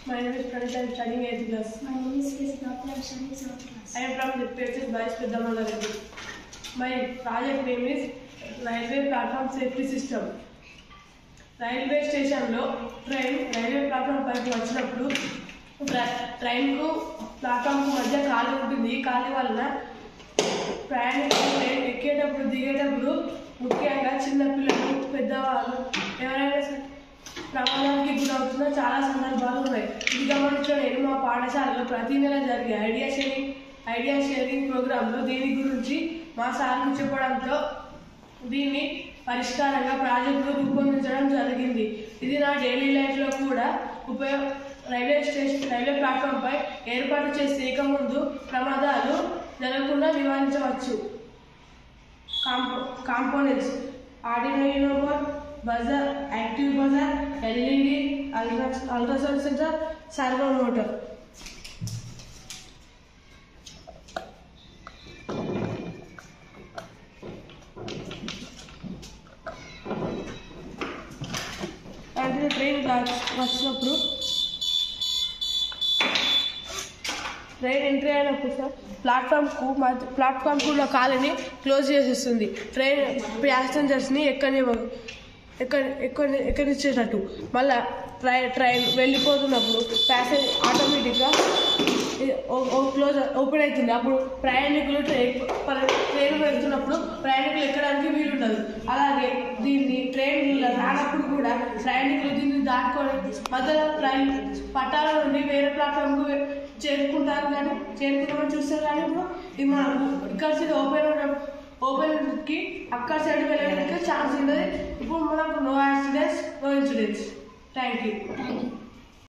My name is Pranita. I am studying 8th class. My name is Krishnapati. I am studying 7th class. I am from the PHS Boys Peddamala Reddy. My project name is Railway Platform Safety System. Railway స్టేషన్లో railway platform పైకి వచ్చినప్పుడు ట్రైన్కు ప్లాట్ఫామ్కు మధ్య ఖాళీ ఉంటుంది. ఈ ఖాళీ వలన ప్రయాణికులు ట్రైన్ ఎక్కేటప్పుడు దిగేటప్పుడు ముఖ్యంగా చిన్నపిల్లలు పెద్దవాళ్ళు ఎవరైనా ప్రమాదానికి గురవుతున్న చాలా సందర్భాలు ఉన్నాయి. ఇది గమనించిన నేను మా పాఠశాలలో ప్రతి నెల జరిగే ఐడియా షేరింగ్ ప్రోగ్రాంలో దీని గురించి మా సార్కు చెప్పడంతో దీన్ని పరిష్కారంగా ప్రాజెక్టులు రూపొందించడం జరిగింది. ఇది నా డైలీ లైఫ్లో కూడా రైల్వే ప్లాట్ఫామ్పై ఏర్పాటు చేసే ముందు ప్రమాదాలు జరగకుండా నివారించవచ్చు. Components ordinary board, buzzer, active buzzer, LED, ultrasound sensor, servo motor. అంటే ట్రైన్ వచ్చినప్పుడు ట్రైన్ ఎంట్రీ అయినప్పుడు సార్ ప్లాట్ఫామ్కు ఉన్న ఖాళీని క్లోజ్ చేసేస్తుంది. ట్రైన్ ప్యాసింజర్స్ని ఎక్కనిచ్చేటట్టు. మళ్ళీ ట్రైన్ వెళ్ళిపోతున్నప్పుడు ఆటోమేటిక్గా ఓపెన్ అవుతుంది. అప్పుడు ప్రయాణికులు ట్రైన్ వెళ్తున్నప్పుడు ప్రయాణికులు ఎక్కడానికి వీలుండదు. అలాగే దీన్ని ట్రైన్ రానప్పుడు కూడా ప్రయాణికులు దీన్ని దాటుకొని మధ్యలో ట్రైన్ పట్టాల నుండి వేరే ప్లాట్ఫామ్కు చేరుకుంటామని చూస్తారు. కానీ ఇప్పుడు ఇది మనకు ఇక్కడ సైడ్ ఓపెన్కి అక్కడ సైడ్ వెళ్ళడానికి ఛాన్స్ ఉంటుంది. ఇప్పుడు మనకు no accidents, no incidents. Thank you.